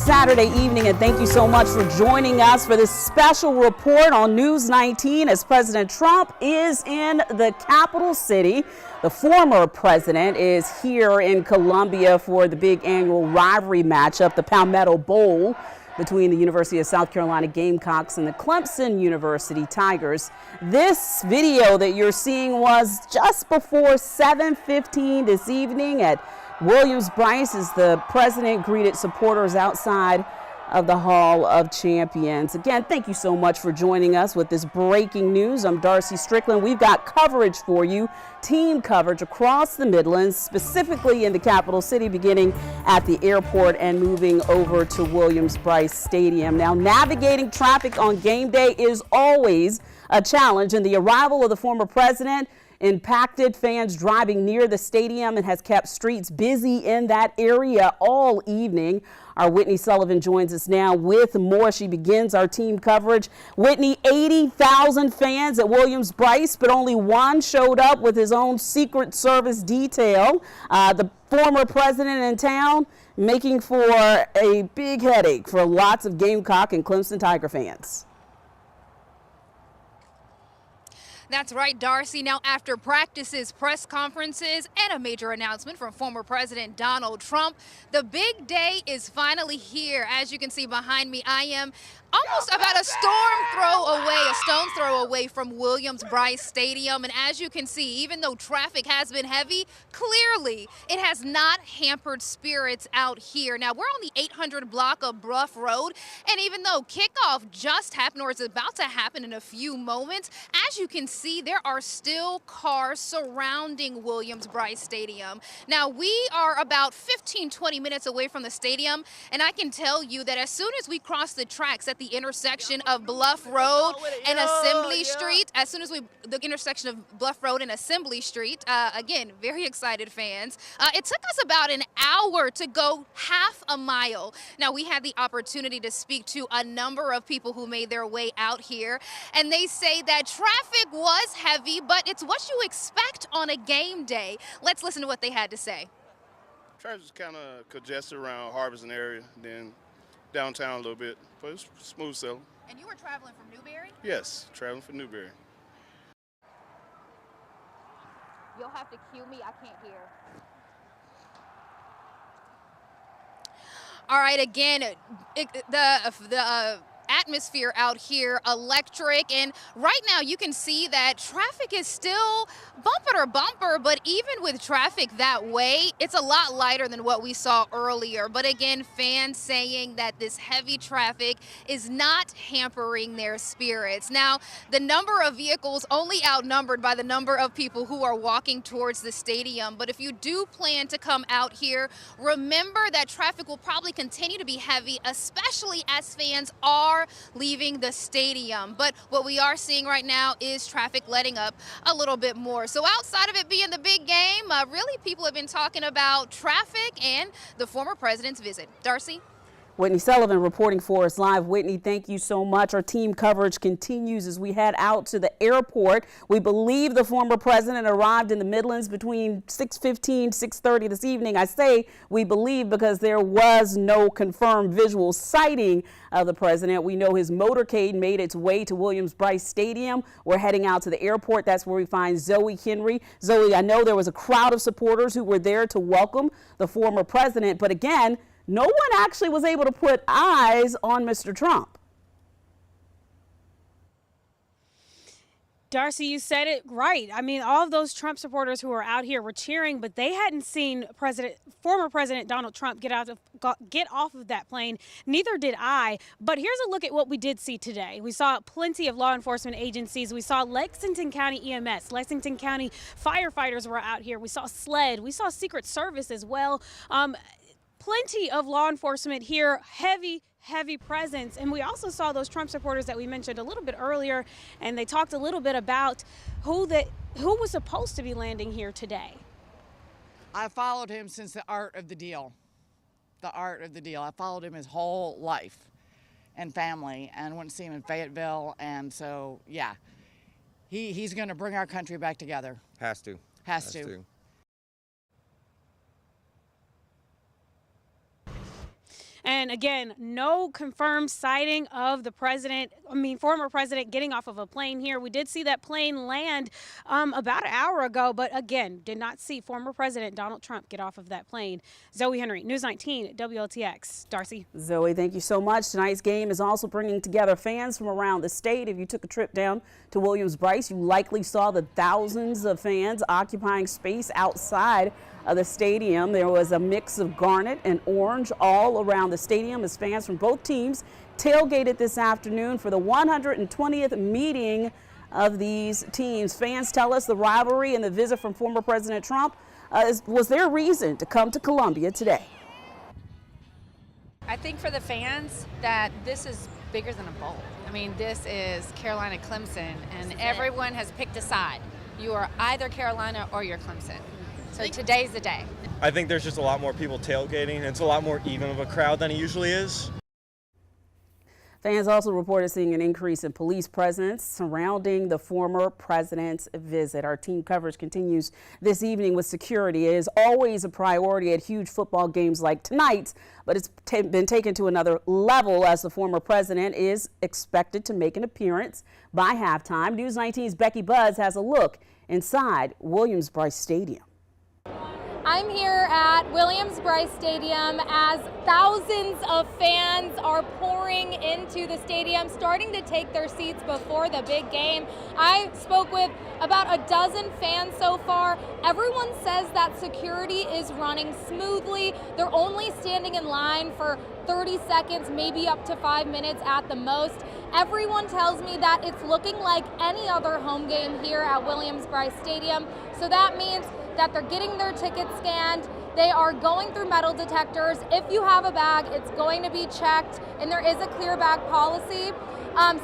Saturday evening, and thank you so much for joining us for this special report on News 19 as President Trump is in the capital city. The former president is here in Columbia for the big annual rivalry matchup, the Palmetto Bowl, between the University of South Carolina Gamecocks and the Clemson University Tigers. This video that you're seeing was just before 7:15 this evening at Williams-Brice as the president greeted supporters outside of the Hall of Champions. Again, thank you so much for joining us with this breaking news. I'm Darcy Strickland. We've got coverage for you, team coverage across the Midlands, specifically in the capital city, beginning at the airport and moving over to Williams-Brice Stadium. Now, navigating traffic on game day is always a challenge, and the arrival of the former president impacted fans driving near the stadium and has kept streets busy in that area all evening. Our Whitney Sullivan joins us now with more. She begins our team coverage. Whitney, 80,000 fans at Williams-Brice, but only one showed up with his own Secret Service detail. The former president in town, making for a big headache for lots of Gamecock and Clemson Tiger fans. That's right, Darcy. Now, after practices, press conferences, and a major announcement from former President Donald Trump, the big day is finally here. As you can see behind me, I am almost about a stone's throw away from Williams-Brice Stadium. And as you can see, even though traffic has been heavy, clearly it has not hampered spirits out here. Now, we're on the 800 block of Bluff Road, and even though kickoff just happened, or is about to happen in a few moments, as you can see, there are still cars surrounding Williams-Brice Stadium. Now, we are about 15-20 minutes away from the stadium, and I can tell you that as soon as we cross the tracks at the intersection of Bluff Road and Assembly Street, the intersection of Bluff Road and Assembly Street, again, very excited fans. It took us about an hour to go half a mile. Now, we had the opportunity to speak to a number of people who made their way out here, and they say that traffic was heavy, but it's what you expect on a game day. Let's listen to what they had to say. Traffic's kind of congested around Harbison area, then downtown a little bit, but it's smooth sailing. And you were traveling from Newberry? Yes, traveling from Newberry. You'll have to cue me, I can't hear. All right, again, the atmosphere out here electric, and right now you can see that traffic is still bumper to bumper, but even with traffic that way, it's a lot lighter than what we saw earlier. But again, fans saying that this heavy traffic is not hampering their spirits. Now, the number of vehicles only outnumbered by the number of people who are walking towards the stadium. But if you do plan to come out here, remember that traffic will probably continue to be heavy, especially as fans are leaving the stadium. But what we are seeing right now is traffic letting up a little bit more. So outside of it being the big game, really people have been talking about traffic and the former president's visit. Darcy? Whitney Sullivan reporting for us live. Whitney, thank you so much. Our team coverage continues as we head out to the airport. We believe the former president arrived in the Midlands between 6:15, 6:30 this evening. I say we believe because there was no confirmed visual sighting of the president. We know his motorcade made its way to Williams-Brice Stadium. We're heading out to the airport. That's where we find Zoe Henry. Zoe, I know there was a crowd of supporters who were there to welcome the former president, but again, no one actually was able to put eyes on Mr. Trump. Darcy, you said it right. I mean, all of those Trump supporters who were out here were cheering, but they hadn't seen former President Donald Trump get off of that plane. Neither did I. But here's a look at what we did see today. We saw plenty of law enforcement agencies. We saw Lexington County EMS, Lexington County firefighters were out here. We saw SLED. We saw Secret Service as well. Plenty of law enforcement here, heavy presence. And we also saw those Trump supporters that we mentioned a little bit earlier, and they talked a little bit about who was supposed to be landing here today. I followed him since the art of the deal. I followed him his whole life and family, and went to see him in Fayetteville. And so, yeah, he's going to bring our country back together. Has to. And again, no confirmed sighting of the former president getting off of a plane here. We did see that plane land about an hour ago, but again, did not see former President Donald Trump get off of that plane. Zoe Henry, News 19, WLTX. Darcy. Zoe, thank you so much. Tonight's game is also bringing together fans from around the state. If you took a trip down to Williams-Brice, you likely saw the thousands of fans occupying space outside of the stadium. There was a mix of garnet and orange all around the stadium as fans from both teams tailgated this afternoon for the 120th meeting of these teams. Fans tell us the rivalry and the visit from former President Trump was their reason to come to Columbia today. I think for the fans that this is bigger than a bowl. I mean, this is Carolina-Clemson, and everyone has picked a side. You are either Carolina or you're Clemson. So today's the day. I think there's just a lot more people tailgating. It's a lot more even of a crowd than it usually is. Fans also reported seeing an increase in police presence surrounding the former president's visit. Our team coverage continues this evening with security. It is always a priority at huge football games like tonight's, but it's been taken to another level as the former president is expected to make an appearance by halftime. News 19's Becky Buds has a look inside Williams-Brice Stadium. I'm here at Williams-Brice Stadium as thousands of fans are pouring into the stadium, starting to take their seats before the big game. I spoke with about a dozen fans so far. Everyone says that security is running smoothly. They're only standing in line for 30 seconds, maybe up to 5 minutes at the most. Everyone tells me that it's looking like any other home game here at Williams-Brice Stadium. So that means that they're getting their tickets scanned. They are going through metal detectors. If you have a bag, it's going to be checked, and there is a clear bag policy.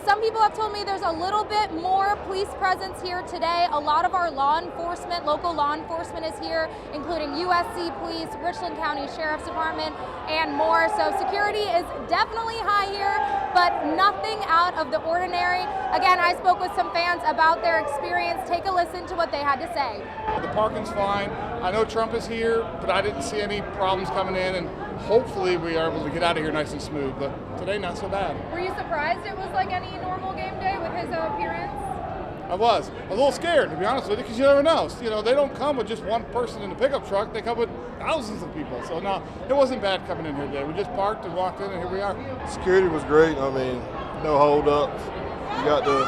Some people have told me there's a little bit more police presence here today. A lot of our law enforcement, local law enforcement is here, including USC Police, Richland County Sheriff's Department, and more. So security is definitely high here, but nothing out of the ordinary. Again, I spoke with some fans about their experience. Take a listen to what they had to say. The parking's fine. I know Trump is here, but I didn't see any problems coming in, and hopefully we are able to get out of here nice and smooth, but today not so bad. Were you surprised it was like any normal game day with his appearance? I was a little scared, to be honest with you, because you never know. You know, they don't come with just one person in the pickup truck. They come with thousands of people. So no, it wasn't bad coming in here today. We just parked and walked in, and here we are. Security was great. I mean, no holdups. You got the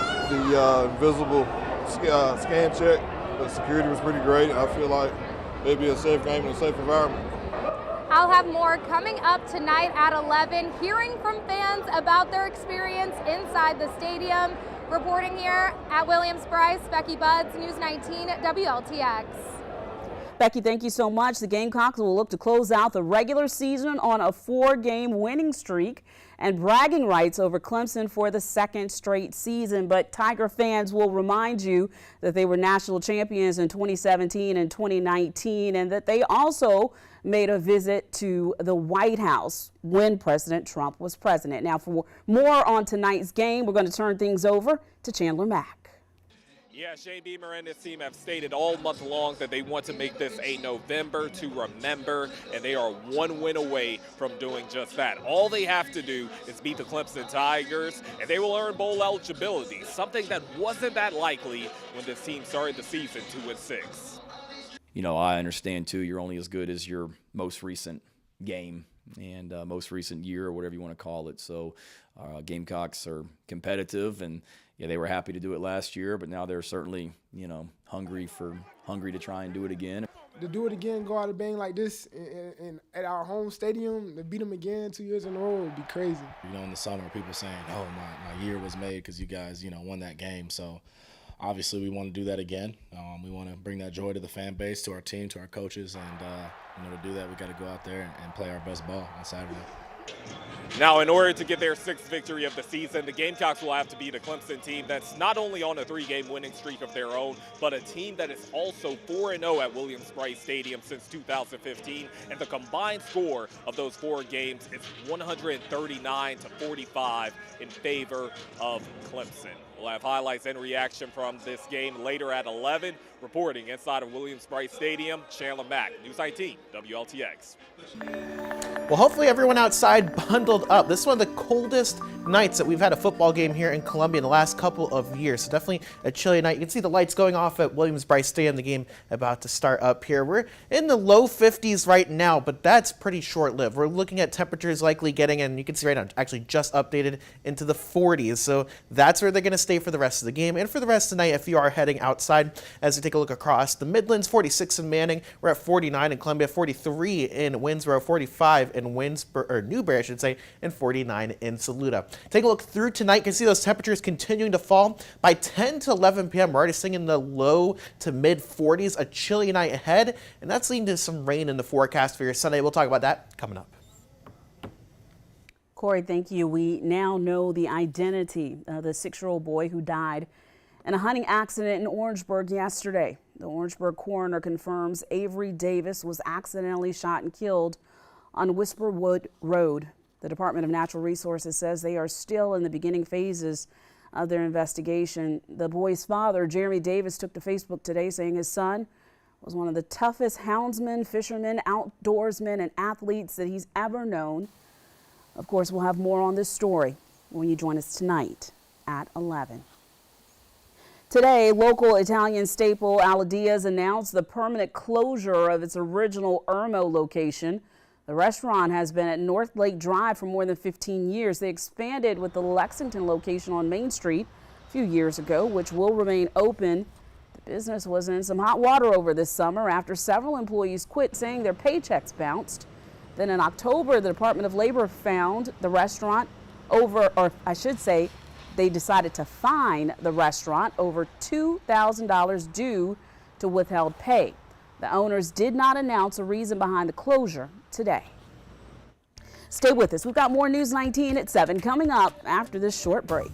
invisible scan check, but security was pretty great. I feel like maybe a safe game in a safe environment. I'll have more coming up tonight at 11, hearing from fans about their experience inside the stadium. Reporting here at Williams-Brice, Becky Buds, News 19, WLTX. Becky, thank you so much. The Gamecocks will look to close out the regular season on a 4-game winning streak and bragging rights over Clemson for the second straight season. But Tiger fans will remind you that they were national champions in 2017 and 2019, and that they also made a visit to the White House when President Trump was president. Now, for more on tonight's game, we're going to turn things over to Chandler Mack. Yeah, Shane Beamer and his team have stated all month long that they want to make this a November to remember, and they are one win away from doing just that. All they have to do is beat the Clemson Tigers, and they will earn bowl eligibility, something that wasn't that likely when this team started the season 2-6. You know, I understand, too, you're only as good as your most recent game and most recent year, or whatever you want to call it. So Gamecocks are competitive, and yeah, they were happy to do it last year, but now they're certainly, you know, hungry to try and do it again. To do it again, go out and bang like this at our home stadium, to beat them again 2 years in a row would be crazy. You know, in the summer, people saying, "Oh, my year was made because you guys, you know, won that game." So obviously, we want to do that again. We want to bring that joy to the fan base, to our team, to our coaches, and you know, to do that, we got to go out there and play our best ball on Saturday. Now, in order to get their 6th victory of the season, the Gamecocks will have to beat a Clemson team that's not only on a 3-game winning streak of their own, but a team that is also 4-0 at Williams-Brice Stadium since 2015. And the combined score of those 4 games is 139-45 in favor of Clemson. We'll have highlights and reaction from this game later at 11. Reporting inside of Williams-Brice Stadium, Chandler Mack, News 19, WLTX. Well, hopefully everyone outside bundled up. This is one of the coldest nights that we've had a football game here in Columbia in the last couple of years. So definitely a chilly night. You can see the lights going off at Williams-Brice Stadium, the game about to start up here. We're in the low 50s right now, but that's pretty short-lived. We're looking at temperatures likely getting, and you can see right now, actually just updated into the 40s. So that's where they're going to stay for the rest of the game and for the rest of the night if you are heading outside. As we take a look across the Midlands, 46 in Manning. We're at 49 in Columbia, 43 in Winsboro, 45 in Newberry, I should say, and 49 in Saluda. Take a look through tonight. You can see those temperatures continuing to fall. By 10 to 11 p.m., we're already seeing in the low to mid 40s, a chilly night ahead, and that's leading to some rain in the forecast for your Sunday. We'll talk about that coming up. Corey, thank you. We now know the identity of the 6-year-old boy who died in a hunting accident in Orangeburg yesterday. The Orangeburg coroner confirms Avery Davis was accidentally shot and killed on Whisperwood Road. The Department of Natural Resources says they are still in the beginning phases of their investigation. The boy's father, Jeremy Davis, took to Facebook today saying his son was one of the toughest houndsmen, fishermen, outdoorsmen, and athletes that he's ever known. Of course, we'll have more on this story when you join us tonight at 11. Today, local Italian staple Aladia's announced the permanent closure of its original Irmo location. The restaurant has been at North Lake Drive for more than 15 years. They expanded with the Lexington location on Main Street a few years ago, which will remain open. The business was in some hot water over this summer after several employees quit, saying their paychecks bounced. Then in October, the Department of Labor found the restaurant they decided to fine the restaurant over $2,000 due to withheld pay. The owners did not announce a reason behind the closure today. Stay with us. We've got more News 19 at 7 coming up after this short break.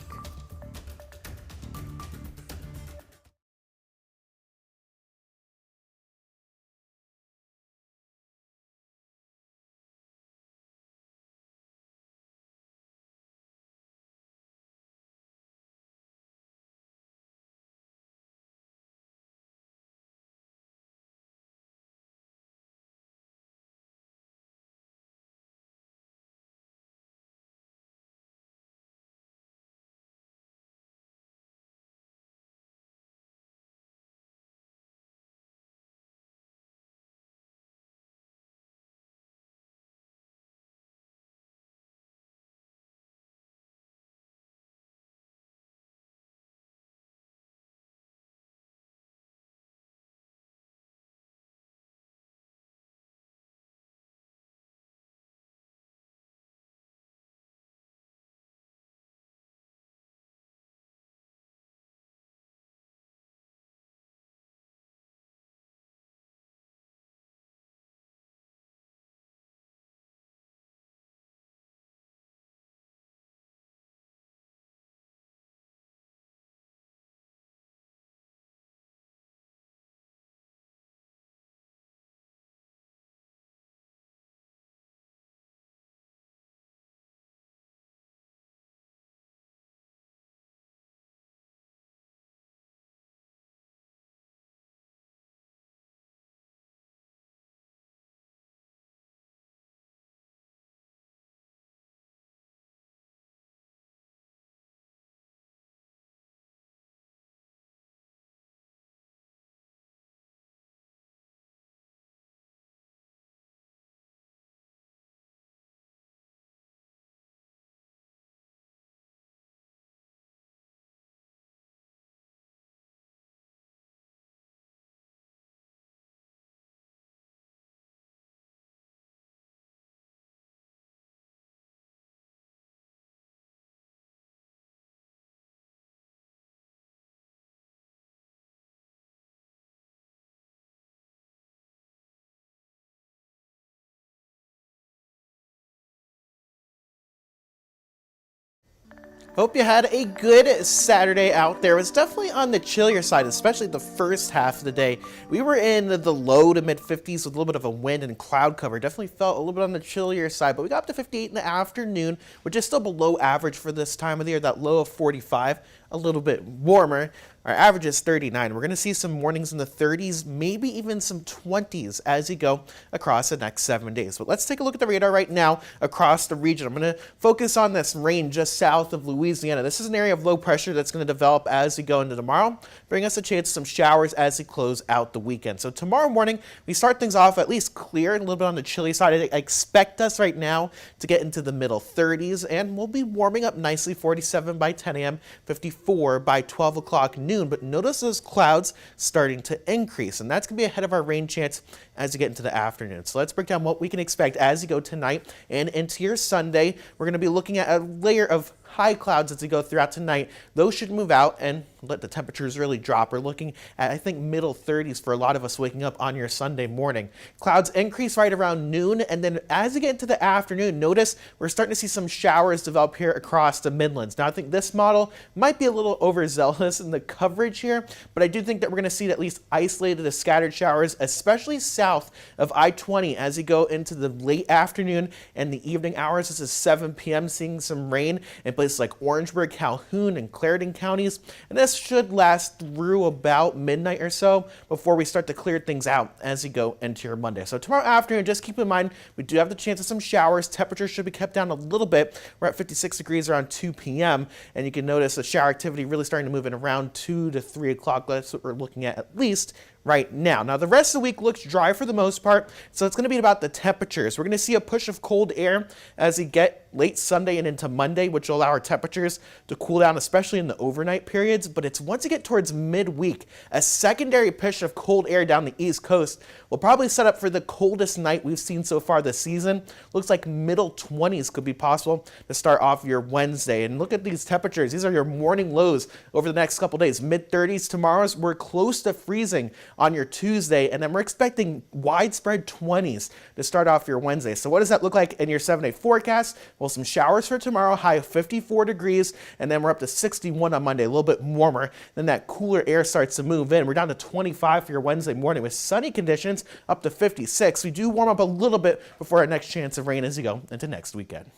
Hope you had a good Saturday out there. It was definitely on the chillier side, especially the first half of the day. We were in the low to mid 50s with a little bit of a wind and cloud cover. Definitely felt a little bit on the chillier side, but we got up to 58 in the afternoon, which is still below average for this time of the year. That low of 45, a little bit warmer. Our average is 39. We're going to see some mornings in the 30s, maybe even some 20s as you go across the next 7 days. But let's take a look at the radar right now across the region. I'm going to focus on this rain just south of Louisiana. This is an area of low pressure that's going to develop as we go into tomorrow, bring us a chance of some showers as we close out the weekend. So tomorrow morning, we start things off at least clear, a little bit on the chilly side. I expect us right now to get into the middle 30s, and we'll be warming up nicely, 47 by 10 a.m., 54 by 12 o'clock noon. But notice those clouds starting to increase, and that's going to be ahead of our rain chance as you get into the afternoon. So let's break down what we can expect as you go tonight and into your Sunday. We're going to be looking at a layer of high clouds as we go throughout tonight. Those should move out and let the temperatures really drop. We're looking at, I think, middle 30s for a lot of us waking up on your Sunday morning. Clouds increase right around noon, and then as we get into the afternoon, notice we're starting to see some showers develop here across the Midlands. Now, I think this model might be a little overzealous in the coverage here, but I do think that we're going to see at least isolated scattered showers, especially south of I-20 as you go into the late afternoon and the evening hours. This is 7 p.m., seeing some rain in places like Orangeburg, Calhoun, and Clarendon counties, and this should last through about midnight or so before we start to clear things out as you go into your Monday. So tomorrow afternoon, just keep in mind, we do have the chance of some showers. Temperatures should be kept down a little bit. We're at 56 degrees around 2 p.m., and you can notice the shower activity really starting to move in around 2 to 3 o'clock. That's what we're looking at least right now. Now, the rest of the week looks dry for the most part, so it's going to be about the temperatures. We're going to see a push of cold air as we get late Sunday and into Monday, which will allow our temperatures to cool down, especially in the overnight periods. But it's once you get towards midweek, a secondary push of cold air down the East Coast will probably set up for the coldest night we've seen so far this season. Looks like middle 20s could be possible to start off your Wednesday. And look at these temperatures. These are your morning lows over the next couple days. Mid 30s tomorrow. We're close to freezing on your Tuesday, and then we're expecting widespread 20s to start off your Wednesday. So what does that look like in your 7-day forecast? Well, some showers for tomorrow, high of 54 degrees, and then we're up to 61 on Monday, a little bit warmer. Then that cooler air starts to move in. We're down to 25 for your Wednesday morning with sunny conditions up to 56. We do warm up a little bit before our next chance of rain as you go into next weekend.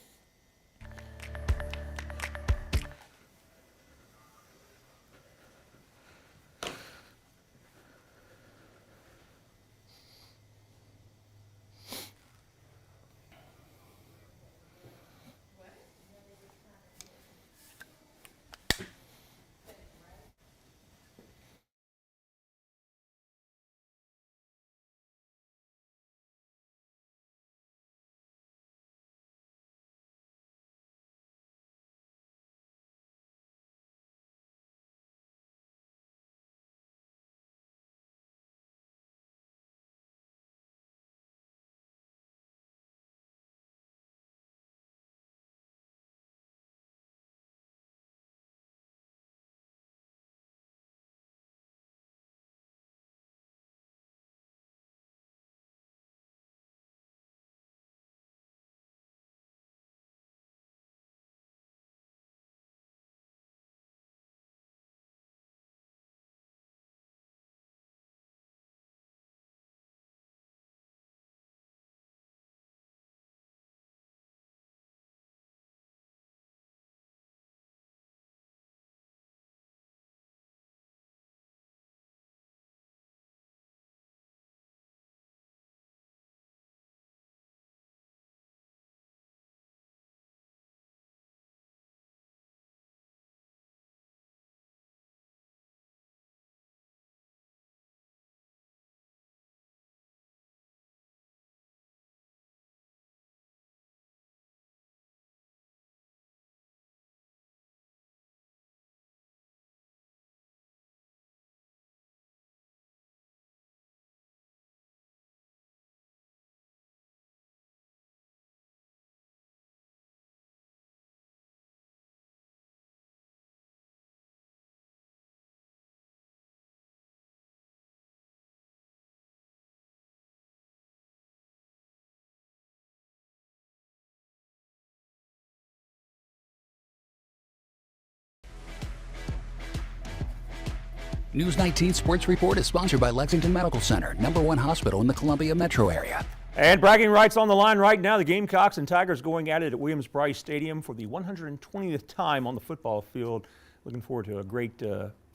News 19 Sports Report is sponsored by Lexington Medical Center, #1 hospital in the Columbia metro area. And bragging rights on the line right now. The Gamecocks and Tigers going at it at Williams-Brice Stadium for the 120th time on the football field. Looking forward to a great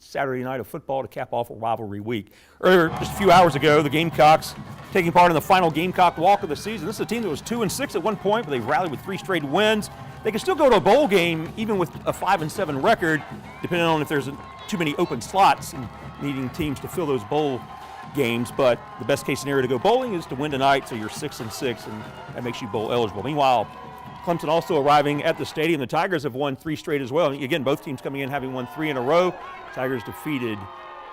Saturday night of football to cap off a rivalry week. Earlier, just a few hours ago, the Gamecocks taking part in the final Gamecock walk of the season. This is a team that was 2-6 at one point, but they've rallied with 3 straight wins. They can still go to a bowl game even with a 5-7 record, depending on if there's too many open slots and needing teams to fill those bowl games. But the best case scenario to go bowling is to win tonight, so you're 6-6, and that makes you bowl eligible. Meanwhile, Clemson also arriving at the stadium. The Tigers have won 3 straight as well. And again, both teams coming in having won 3 in a row. Tigers defeated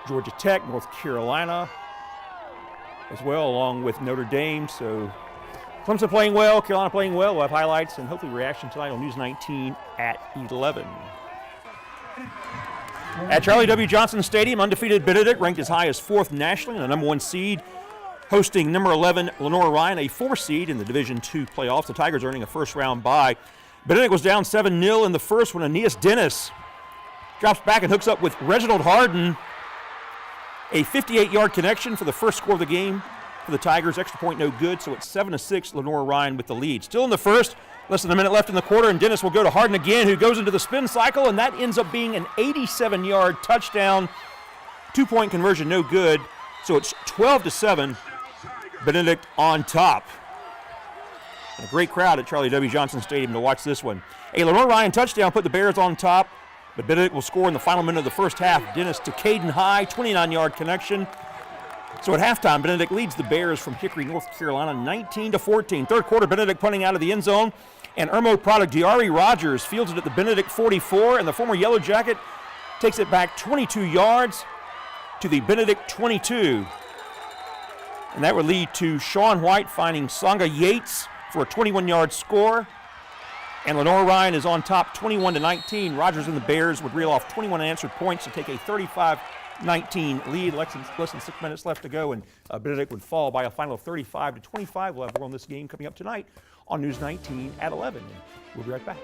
Georgia Tech, North Carolina as well, along with Notre Dame. So Clemson playing well, Carolina playing well. We'll have highlights and hopefully reaction tonight on News 19 at 11. At Charlie W. Johnson Stadium, undefeated Benedict ranked as high as 4th nationally and the number 1 seed, hosting number 11 Lenore Ryan, a 4 seed in the Division II playoffs. The Tigers earning a first-round bye. Benedict was down 7-0 in the first when Aeneas Dennis drops back and hooks up with Reginald Harden. A 58-yard connection for the first score of the game for the Tigers. Extra point no good, so it's 7-6, Lenore Ryan with the lead. Still in the first, less than a minute left in the quarter, and Dennis will go to Harden again, who goes into the spin cycle, and that ends up being an 87-yard touchdown. 2-point conversion no good, so it's 12-7, Benedict on top. And a great crowd at Charlie W. Johnson Stadium to watch this one. A Lenore Ryan touchdown put the Bears on top, but Benedict will score in the final minute of the first half. Dennis to Caden High, 29-yard connection. So at halftime, Benedict leads the Bears from Hickory, North Carolina, 19-14. Third quarter, Benedict punting out of the end zone, and Irmo product Diari Rogers fields it at the Benedict 44, and the former Yellow Jacket takes it back 22 yards to the Benedict 22. And that would lead to Sean White finding Songa Yates for a 21-yard score. And Lenore Ryan is on top 21-19. Rogers and the Bears would reel off 21 unanswered points to take a 35-19 lead. Less than 6 minutes left to go, and Benedict would fall by a final of 35-25. We'll have more on this game coming up tonight on News 19 at 11. We'll be right back.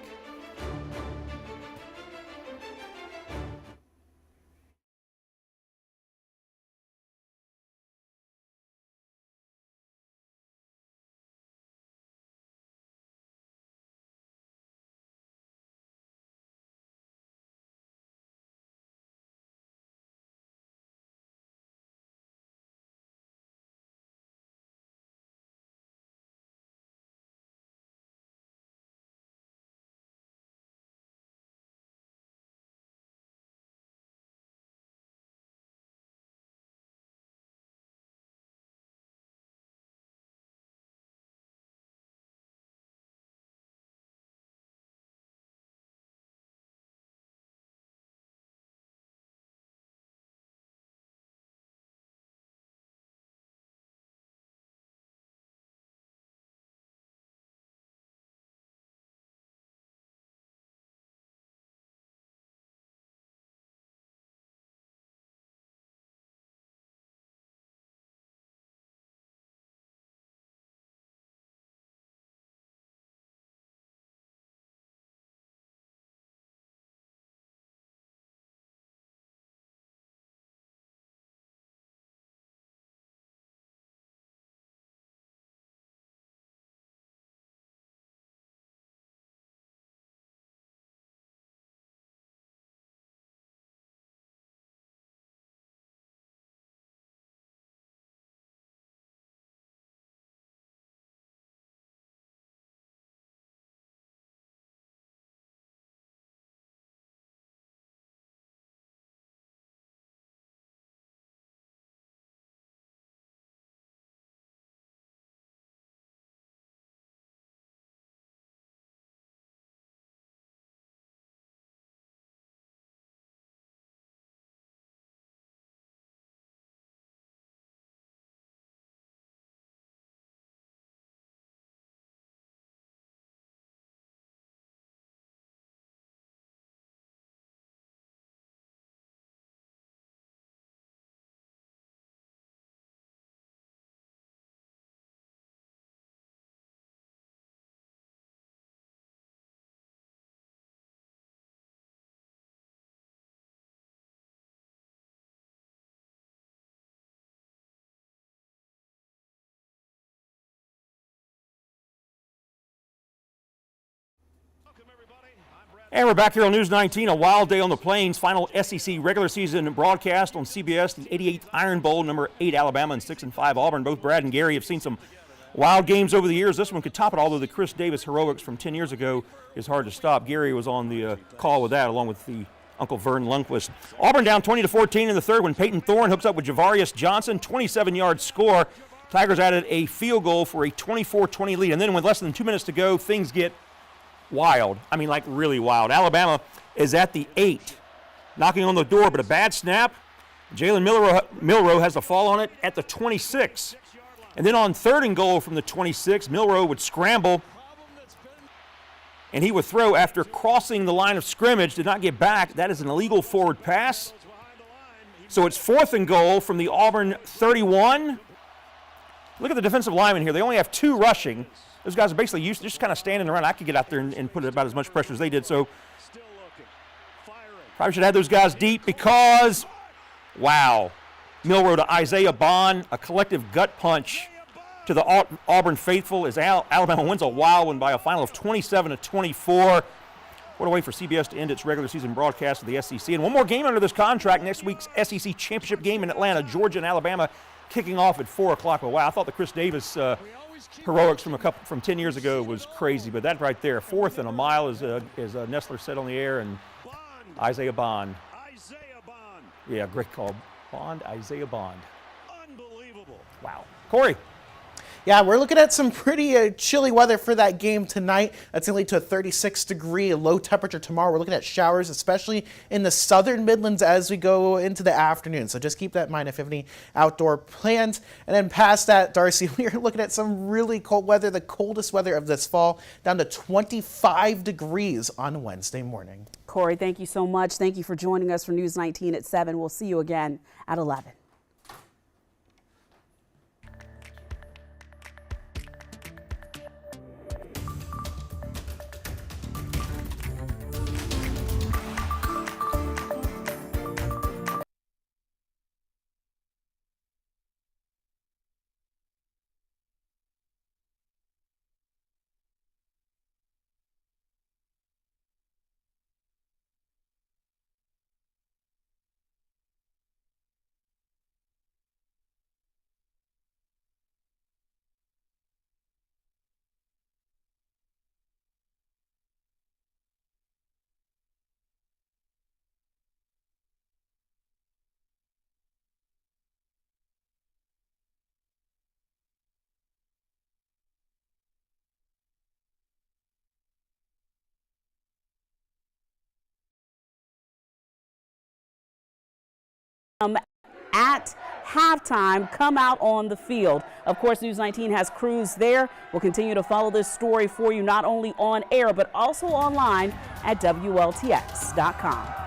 And we're back here on News 19, a wild day on the Plains. Final SEC regular season broadcast on CBS, the 88th Iron Bowl, number 8 Alabama and 6-5 Auburn. Both Brad and Gary have seen some wild games over the years. This one could top it, although the Chris Davis heroics from 10 years ago is hard to stop. Gary was on the call with that, along with the Uncle Vern Lundquist. Auburn down 20-14 in the third when Peyton Thorne hooks up with Javarius Johnson, 27-yard score. Tigers added a field goal for a 24-20 lead, and then with less than 2 minutes to go, things get wild. I mean, like really wild. Alabama is at the 8, knocking on the door, but a bad snap. Jalen Milroe has the fall on it at the 26. And then on 3rd and goal from the 26, Milroe would scramble, and he would throw after crossing the line of scrimmage, did not get back. That is an illegal forward pass. So it's 4th and goal from the Auburn 31. Look at the defensive linemen here. They only have 2 rushing. Those guys are basically used to just kind of standing around. I could get out there and put about as much pressure as they did. So probably should have those guys deep because, wow, Milroe to Isaiah Bond, a collective gut punch to the Auburn faithful as Alabama wins a wild one by a final of 27-24. What a way for CBS to end its regular season broadcast of the SEC. And one more game under this contract, next week's SEC championship game in Atlanta, Georgia and Alabama kicking off at 4 o'clock. But wow, I thought the Chris Davis heroics from 10 years ago was crazy, but that right there, 4th and a mile, as Nestler said on the air, and Isaiah Bond. Yeah, great call. Isaiah Bond. Unbelievable. Wow. Corey. Yeah, we're looking at some pretty chilly weather for that game tonight. That's going to lead to a 36-degree low temperature tomorrow. We're looking at showers, especially in the southern Midlands as we go into the afternoon. So just keep that in mind if you have any outdoor plans. And then past that, Darcy, we are looking at some really cold weather, the coldest weather of this fall, down to 25 degrees on Wednesday morning. Corey, thank you so much. Thank you for joining us for News 19 at 7. We'll see you again at 11. At halftime, come out on the field. Of course, News 19 has crews there. We'll continue to follow this story for you, not only on air, but also online at WLTX.com.